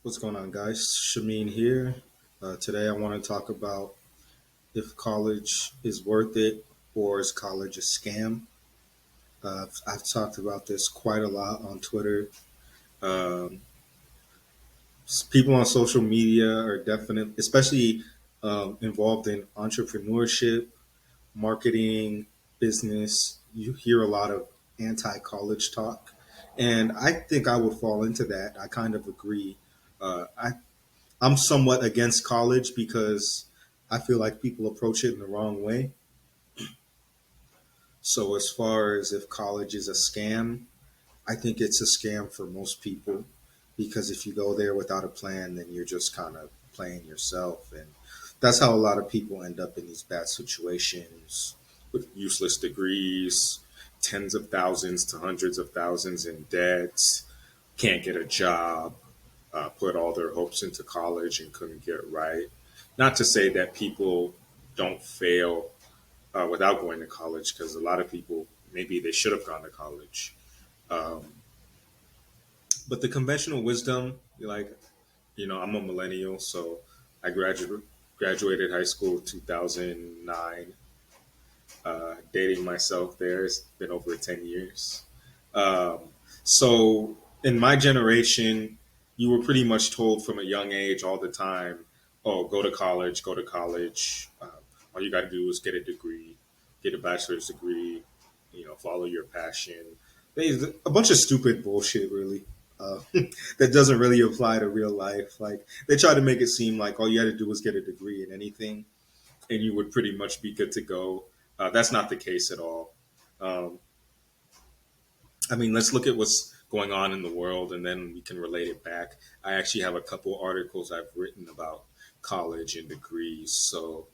What's going on, guys? Shameen here. Today, I want to talk about if college is worth it or is college a scam. I've talked about this quite a lot on Twitter. Um, People on social media are definitely, especially involved in entrepreneurship, marketing, business. You hear a lot of anti college talk. And I think I would fall into that. I kind of agree. I'm somewhat against college because I feel like people approach it in the wrong way. So, as far as if college is a scam, I think it's a scam for most people because if you go there without a plan, then you're just kind of playing yourself. And that's how a lot of people end up in these bad situations with useless degrees, tens of thousands to hundreds of thousands in debt, can't get a job, put all their hopes into college and couldn't get right. Not to say that people don't fail without going to college, because a lot of people maybe they should have gone to college. Um, but the conventional wisdom, I'm a millennial, so I graduated high school 2009. Dating myself there, it's been over 10 years. Um, so in my generation, you were pretty much told from a young age all the time, oh, go to college, go to college. All you got to do is get a degree, get a bachelor's degree, follow your passion. A bunch of stupid bullshit, really. Uh, that doesn't really apply to real life. Like they try to make it seem like all you had to do was get a degree in anything, and you would pretty much be good to go. That's not the case at all. Um, I mean, let's look at what's going on in the world and then we can relate it back. I actually have a couple articles I've written about college and degrees. So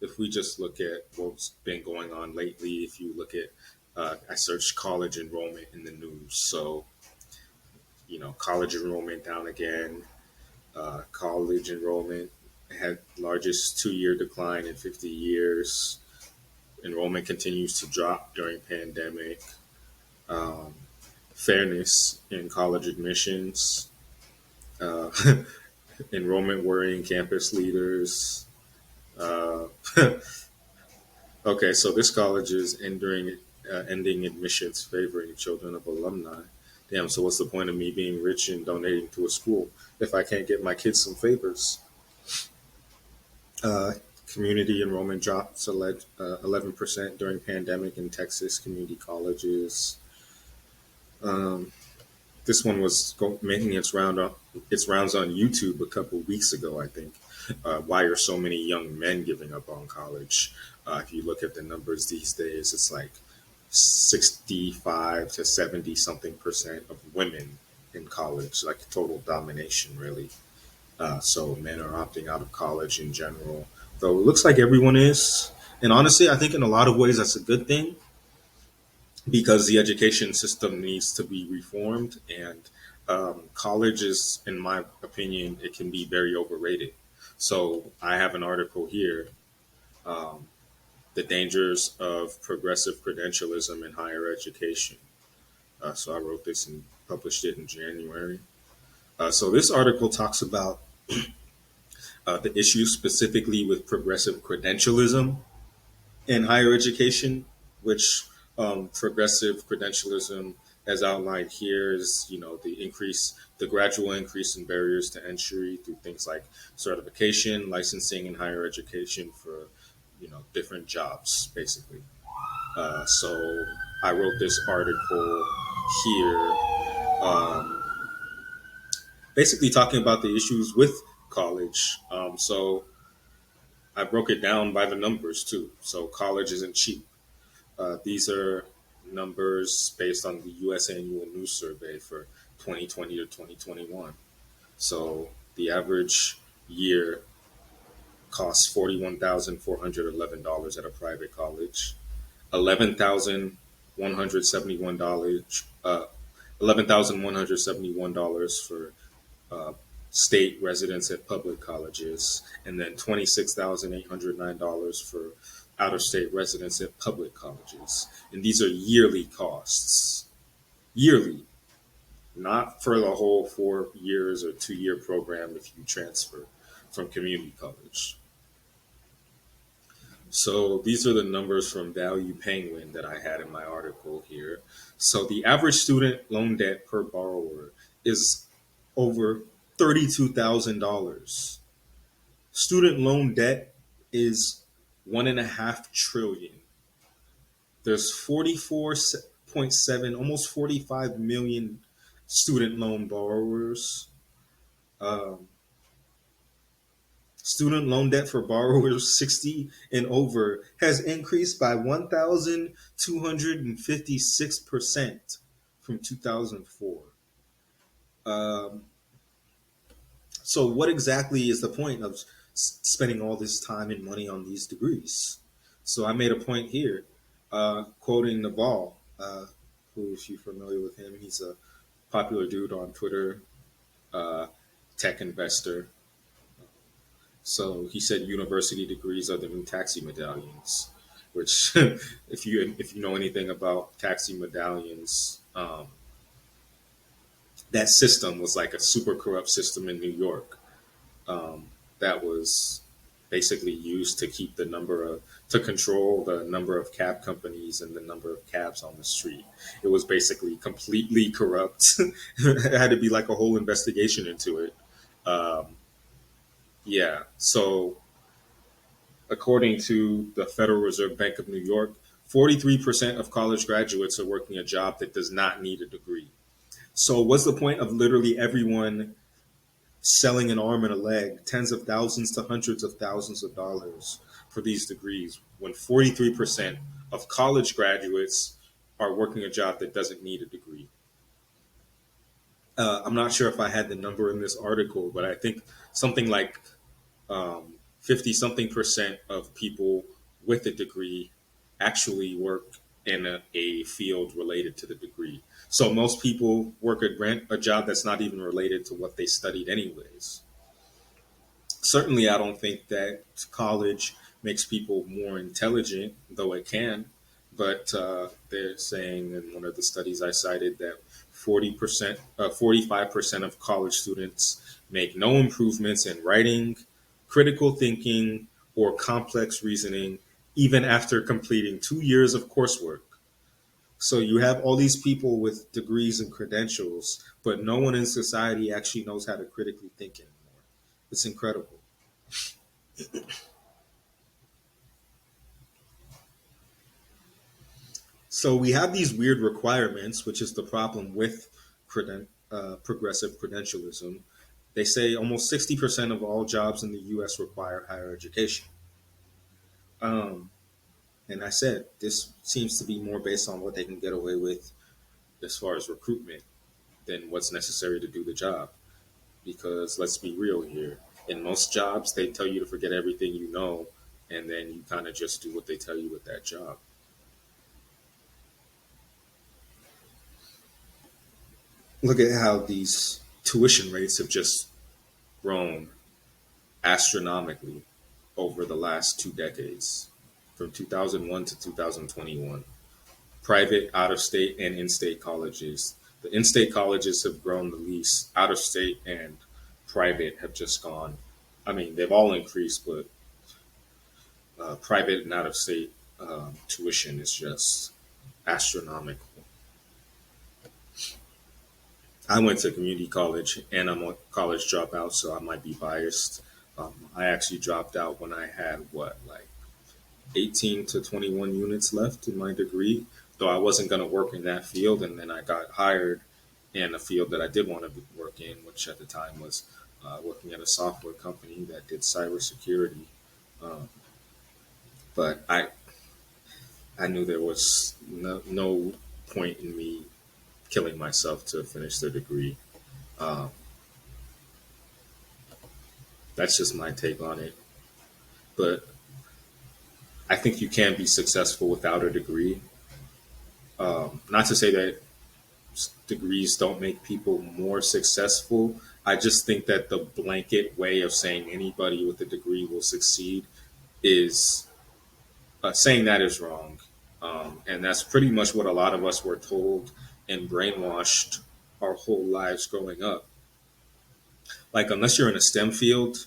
if we just look at what's been going on lately, if you look at, I searched college enrollment in the news. So, college enrollment down again, college enrollment had largest 2 year decline in 50 years. Enrollment continues to drop during pandemic. Um, Fairness in college admissions, uh, enrollment worrying campus leaders. Uh, okay, so this college is ending admissions favoring children of alumni. Damn, so what's the point of me being rich and donating to a school if I can't get my kids some favors? Uh, Community enrollment dropped to 11% during pandemic in Texas community colleges. Um, This one was making its rounds on YouTube a couple weeks ago, I think. Why are so many young men giving up on college? If you look at the numbers these days, it's like 65 to 70 something percent of women in college, like total domination, really. So men are opting out of college in general, though it looks like everyone is. And honestly, I think in a lot of ways that's a good thing because the education system needs to be reformed and college is, in my opinion, it can be very overrated. So I have an article here, um, the dangers of progressive credentialism in higher education. So I wrote this and published it in January. So this article talks about the issues specifically with progressive credentialism in higher education, which progressive credentialism, as outlined here, is the gradual increase in barriers to entry through things like certification, licensing, and higher education for different jobs, basically. So I wrote this article here, um, basically talking about the issues with college. So I broke it down by the numbers too. So college isn't cheap. These are numbers based on the U.S. Annual News Survey for 2020 to 2021. So the average year costs $41,411 at a private college, $11,171, $11,171 for uh, state residents at public colleges, and then $26,809 for out of state residents at public colleges. And these are yearly costs. Yearly. not for the whole 4 years or 2 year program if you transfer from community college. So these are the numbers from Value Penguin that I had in my article here. So the average student loan debt per borrower is over $32,000. Student loan debt is 1.5 trillion. There's 44.7, almost 45 million student loan borrowers. Um, Student loan debt for borrowers 60 and over has increased by 1,256% from 2004. Um, so, what exactly is the point of spending all this time and money on these degrees? So, I made a point here, quoting Naval, who, if you're familiar with him, he's a popular dude on Twitter, uh, tech investor. So he said university degrees are the new taxi medallions, which if you know anything about taxi medallions, that system was like a super corrupt system in New York, that was basically used to keep the number of to control the number of cab companies and the number of cabs on the street. It was basically completely corrupt. It had to be like a whole investigation into it. Um, yeah, so according to the Federal Reserve Bank of New York, 43% of college graduates are working a job that does not need a degree. So, what's the point of literally everyone selling an arm and a leg, tens of thousands to hundreds of thousands of dollars for these degrees, when 43% of college graduates are working a job that doesn't need a degree? I'm not sure if I had the number in this article, but I think something like 50 something percent of people with a degree actually work in a field related to the degree. So most people work a job that's not even related to what they studied, anyways. Certainly, I don't think that college makes people more intelligent, though it can. But they're saying in one of the studies I cited that 40%, 45% of college students make no improvements in writing, critical thinking, or complex reasoning, even after completing 2 years of coursework. So you have all these people with degrees and credentials, but no one in society actually knows how to critically think anymore. It's incredible. So we have these weird requirements, which is the problem with progressive credentialism. They say almost 60% of all jobs in the US require higher education. Um, and I said this seems to be more based on what they can get away with as far as recruitment than what's necessary to do the job. Because let's be real here. In most jobs, they tell you to forget everything you know, and then you kind of just do what they tell you with that job. Look at how these tuition rates have just grown astronomically over the last 2 decades, from 2001 to 2021. Private, out of state, and in state colleges. The in state colleges have grown the least, out of state and private have just gone. I mean, they've all increased, but private and out of state tuition is just astronomical. I went to community college and I'm a college dropout, so I might be biased. I actually dropped out when I had what, like 18 to 21 units left in my degree, though I wasn't going to work in that field. And then I got hired in a field that I did want to work in, which at the time was working at a software company that did cybersecurity. Um, but I knew there was no point in me killing myself to finish the degree. Um, that's just my take on it. But I think you can be successful without a degree. Not to say that degrees don't make people more successful. I just think that the blanket way of saying anybody with a degree will succeed is saying that is wrong. And that's pretty much what a lot of us were told and brainwashed our whole lives growing up. Like, unless you're in a STEM field,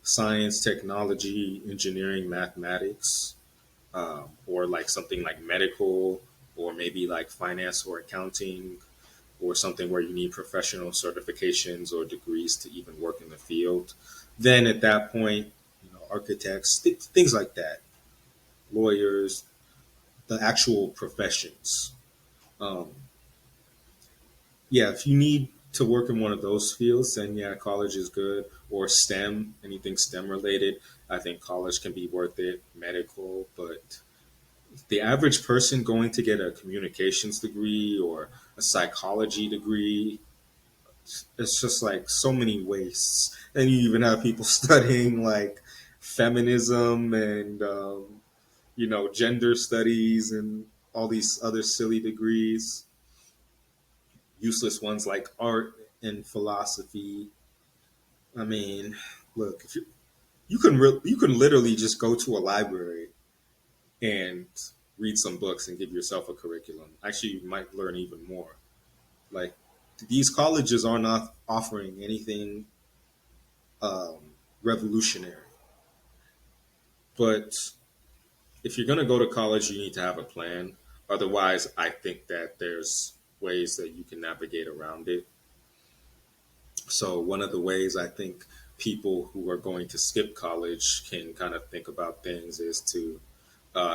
science, technology, engineering, mathematics, or like something like medical, or maybe like finance or accounting, or something where you need professional certifications or degrees to even work in the field, then at that point, architects, things like that, lawyers, the actual professions. Um, yeah, if you need to work in one of those fields, then yeah, college is good. Or STEM, anything STEM related, I think college can be worth it. Medical, but the average person going to get a communications degree or a psychology degree, it's just like so many wastes. And you even have people studying like feminism and gender studies and all these other silly degrees, useless ones like art and philosophy. I mean, look, if you can literally just go to a library and read some books and give yourself a curriculum. Actually, you might learn even more. Like, these colleges are not offering anything um, revolutionary. But if you're going to go to college, you need to have a plan. Otherwise, I think that there's ways that you can navigate around it. So, one of the ways I think people who are going to skip college can kind of think about things is to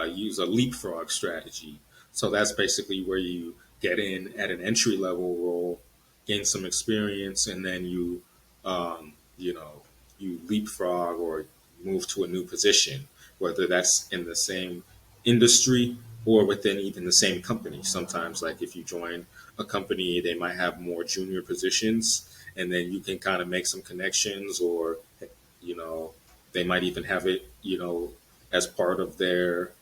use a leapfrog strategy. So that's basically where you get in at an entry level role, gain some experience, and then um, you know, you leapfrog or move to a new position, whether that's in the same industry or within even the same company. Sometimes, like if you join a company, they might have more junior positions, and then you can kind of make some connections, or you know, they might even have it, as part of their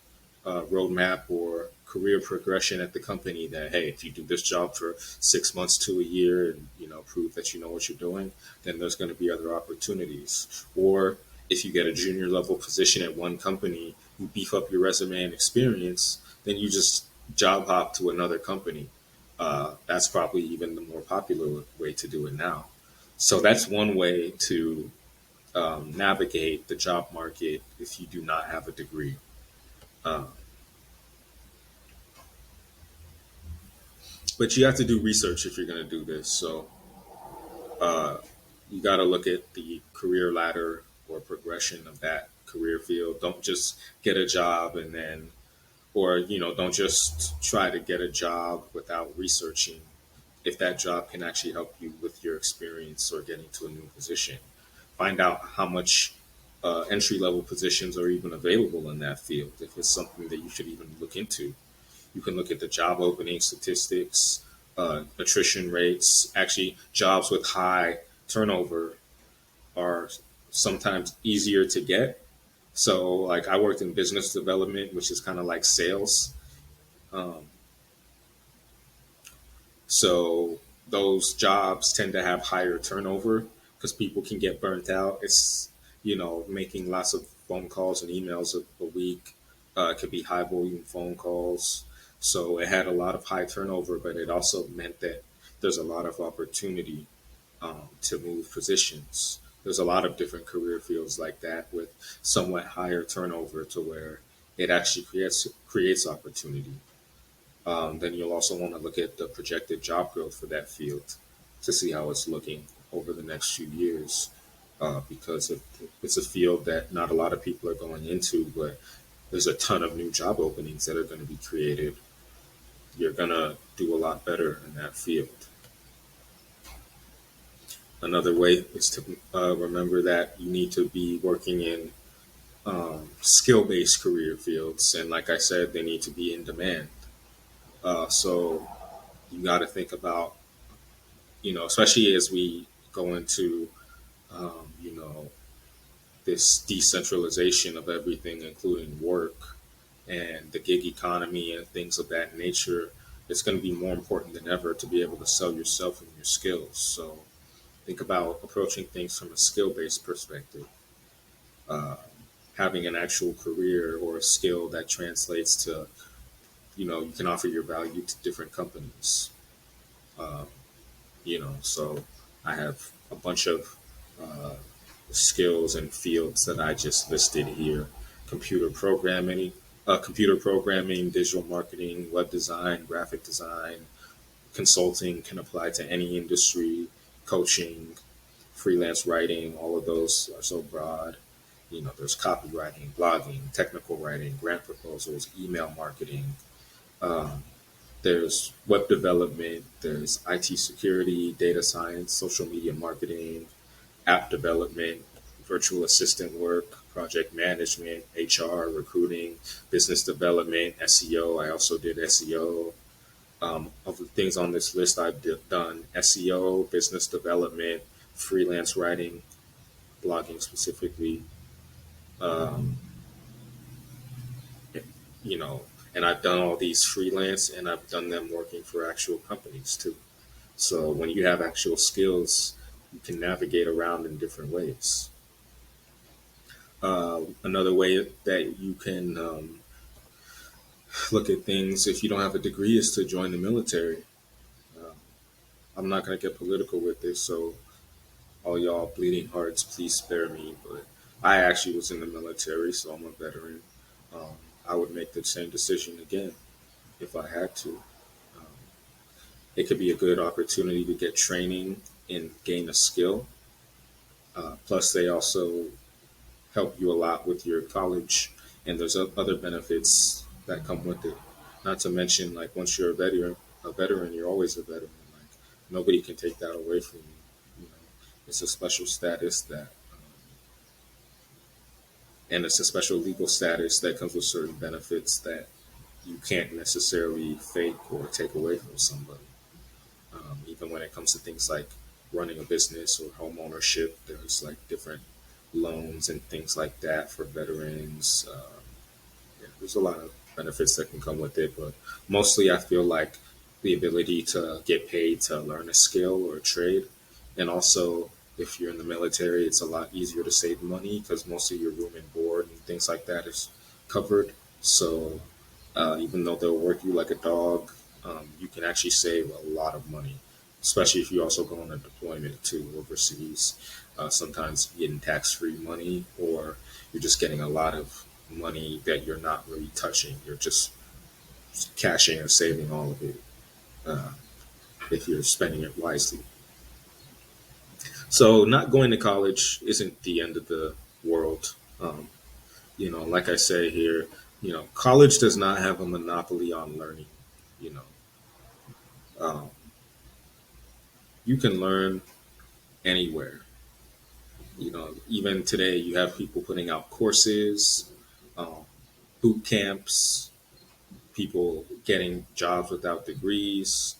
roadmap or career progression at the company that, hey, if you do this job for 6 months to a year and prove that you know what you're doing, then there's going to be other opportunities. Or if you get a junior level position at one company, you beef up your resume and experience, then you just job hop to another company. That's probably even the more popular way to do it now. So that's one way to navigate the job market if you do not have a degree. Uh, but you have to do research if you're going to do this. So uh, you got to look at the career ladder or progression of that career field. Don't just get a job and then, or don't just try to get a job without researching if that job can actually help you with your experience or getting to a new position. Find out how much entry level positions are even available in that field. If it's something that you should even look into, you can look at the job opening statistics, attrition rates. Actually, jobs with high turnover are sometimes easier to get. So, like, I worked in business development, which is kind of like sales. Um, so, those jobs tend to have higher turnover because people can get burnt out. It's, making lots of phone calls and emails a week. It could be high volume phone calls. So it had a lot of high turnover, but it also meant that there's a lot of opportunity to move positions. There's a lot of different career fields like that with somewhat higher turnover to where it actually creates opportunity. Then you'll also want to look at the projected job growth for that field to see how it's looking over the next few years. Because it's a field that not a lot of people are going into, but there's a ton of new job openings that are going to be created. You're going to do a lot better in that field. Another way is to remember that you need to be working in skill based career fields. And like I said, they need to be in demand. So you got to think about, especially as we go into, you know, this decentralization of everything, including work and the gig economy and things of that nature, it's going to be more important than ever to be able to sell yourself and your skills. So think about approaching things from a skill based perspective, uh, having an actual career or a skill that translates to, you can offer your value to different companies. So I have a bunch of uh, skills and fields that I just listed here: computer programming, digital marketing, web design, graphic design, consulting can apply to any industry, coaching, freelance writing. All of those are so broad. There's copywriting, blogging, technical writing, grant proposals, email marketing. Um, there's web development, there's IT security, data science, social media marketing, app development, virtual assistant work, project management, HR, recruiting, business development, SEO. I also did SEO. Of the things on this list, done SEO, business development, freelance writing, blogging specifically. Um, you know, and I've done all these freelance, and I've done them working for actual companies too. So when you have actual skills, you can navigate around in different ways. Another way that you can look at things if you don't have a degree is to join the military. Uh, I'm not going to get political with this, so all y'all bleeding hearts, please spare me. But I actually was in the military, so I'm a veteran. Um, I would make the same decision again if I had to. Um, it could be a good opportunity to get training and gain a skill. Plus, they also help you a lot with your college, and there's other benefits that come with it. Not to mention, like once you're a veteran, you're always a veteran. Like nobody can take that away from you. You know, it's a special status and it's a special legal status that comes with certain benefits that you can't necessarily fake or take away from somebody. Even when it comes to things like running a business or home ownership, there's like different loans and things like that for veterans. Yeah, there's a lot of benefits that can come with it, but mostly I feel like the ability to get paid to learn a skill or a trade, and also if you're in the military, it's a lot easier to save money because most of your room and board and things like that is covered. So even though they'll work you like a dog, you can actually save a lot of money, especially if you also go on a deployment to overseas. Sometimes you're getting tax-free money, or you're just getting a lot of money that you're not really touching. You're just cashing and saving all of it uh, if you're spending it wisely. So, not going to college isn't the end of the world. Like I say here, college does not have a monopoly on learning. You know, um, you can learn anywhere. Even today, you have people putting out courses, um, boot camps, people getting jobs without degrees.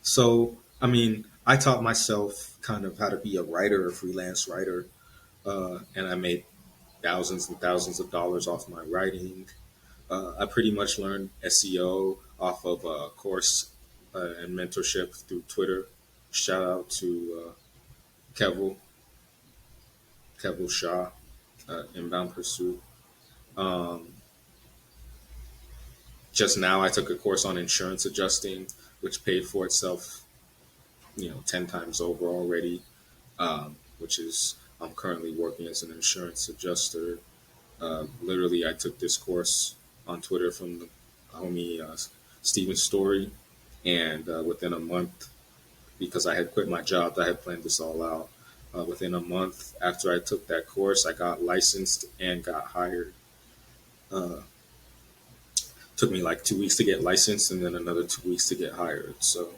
So, I mean, I taught myself kind of how to be a writer, a freelance writer, and I made thousands and thousands of dollars off my writing. I pretty much learned SEO off of a course and mentorship through Twitter. Shout out to Kevel, Kevel Shah, Inbound Pursuit. Um, just now, I took a course on insurance adjusting, which paid for itself, 10 times over already, which is I'm currently working as an insurance adjuster. Literally, I took this course on Twitter from the homie Steven Story, and within a month, because I had quit my job, I had planned this all out. Within a month after I took that course, I got licensed and got hired. Uh, Took me like 2 weeks to get licensed, and then another 2 weeks to get hired. So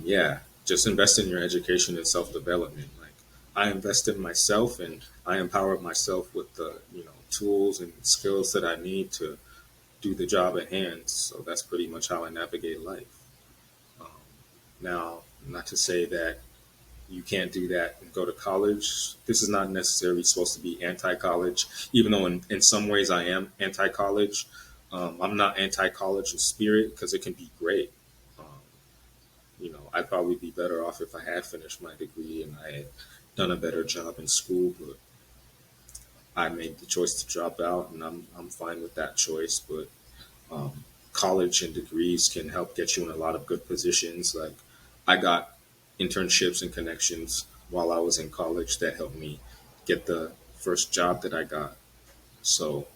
yeah, just invest in your education and self development. Like I invest in myself, and I empower myself with the tools and skills that I need to do the job at hand. So that's pretty much how I navigate life. Um, Now, not to say that you can't do that and go to college. This is not necessarily supposed to be anti-college, even though in some ways I am anti-college. I'm not anti-college in spirit because it can be great. Um, I'd probably be better off if I had finished my degree and I had done a better job in school, but I made the choice to drop out, and I'm fine with that choice. But um, college and degrees can help get you in a lot of good positions. Like I got internships and connections while I was in college that helped me get the first job that I got. So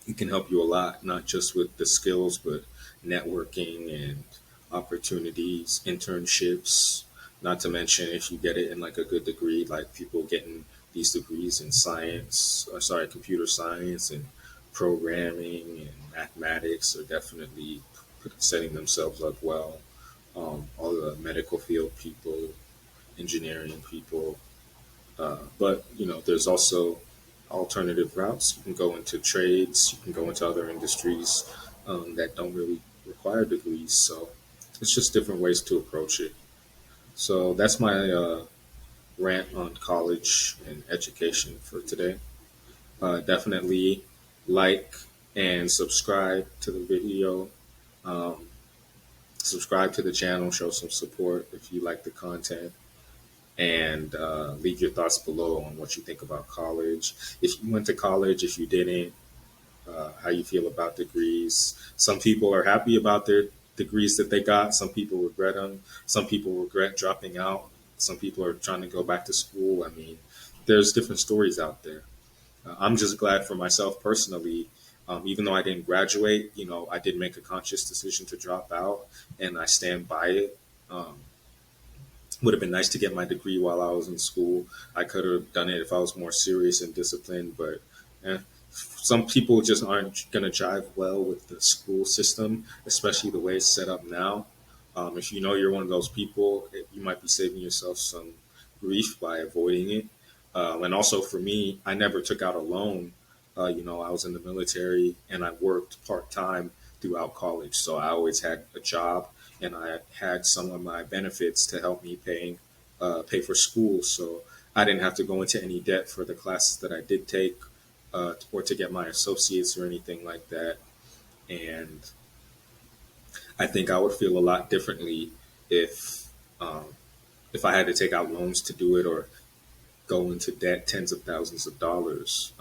it can help you a lot, not just with the skills, but networking and opportunities, internships. Not to mention if you get it in like a good degree, like people getting these degrees in science, or sorry, computer science and programming and mathematics are definitely setting themselves up well. All the medical field people, engineering people, but there's also alternative routes. You can go into trades, you can go into other industries that don't really require degrees. So it's just different ways to approach it. So that's my rant on college and education for today. Definitely like and subscribe to the video. Um, Subscribe to the channel, show some support if you like the content, and leave your thoughts below on what you think about college. If you went to college, if you didn't, how you feel about degrees. Some people are happy about their degrees that they got. Some people regret them. Some people regret dropping out. Some people are trying to go back to school. I mean, there's different stories out there. I'm just glad for myself personally. Even though I didn't graduate, I did make a conscious decision to drop out, and I stand by it. Would have been nice to get my degree while I was in school. I could have done it if I was more serious and disciplined, but some people just aren't going to jive well with the school system, especially the way it's set up now. If you know you're one of those people, you might be saving yourself some grief by avoiding it. And also for me, I never took out a loan. I was in the military and I worked part time throughout college. So I always had a job and I had some of my benefits to help me pay for school. So I didn't have to go into any debt for the classes that I did take or to get my associates or anything like that. And I think I would feel a lot differently if um, if I had to take out loans to do it or go into debt tens of thousands of dollars.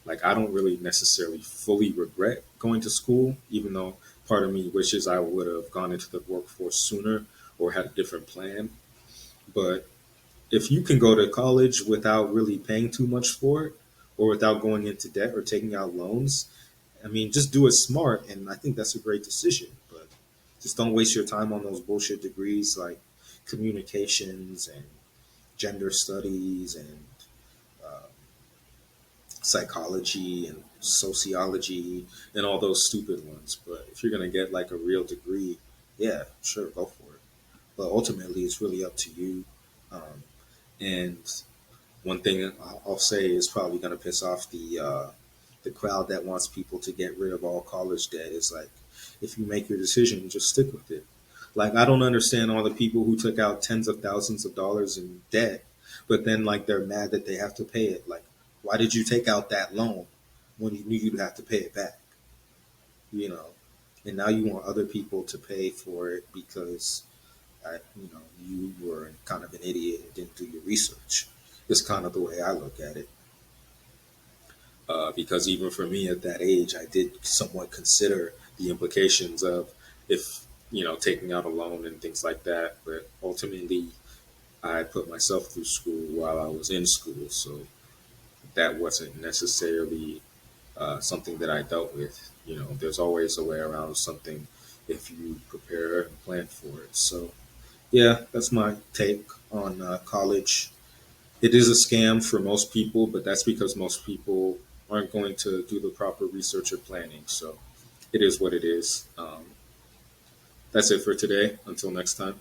Like I don't really necessarily fully regret going to school, even though part of me wishes I would have gone into the workforce sooner or had a different plan. But if you can go to college without really paying too much for it or without going into debt or taking out loans, I mean, just do it smart. And I think that's a great decision. But just don't waste your time on those bullshit degrees like communications and gender studies and uh, psychology and sociology and all those stupid ones. But if you're going to get like a real degree, yeah, sure, go for it. But ultimately, it's really up to you. Um, and one thing I'll say is probably going to piss off the crowd that wants people to get rid of all college debt is like, if you make your decision, just stick with it. Like I don't understand all the people who took out tens of thousands of dollars in debt, but then like they're mad that they have to pay it. Like, why did you take out that loan when you knew you'd have to pay it back? You know, and now you want other people to pay for it because you were kind of an idiot and didn't do your research. It's kind of the way I look at it. Because even for me at that age, I did somewhat consider the implications of if taking out a loan and things like that. But ultimately, I put myself through school while I was in school, so that wasn't necessarily something that I dealt with. There's always a way around something if you prepare and plan for it. So yeah, that's my take on college. It is a scam for most people, but that's because most people aren't going to do the proper research or planning. So it is what it is. That's it for today. Until next time.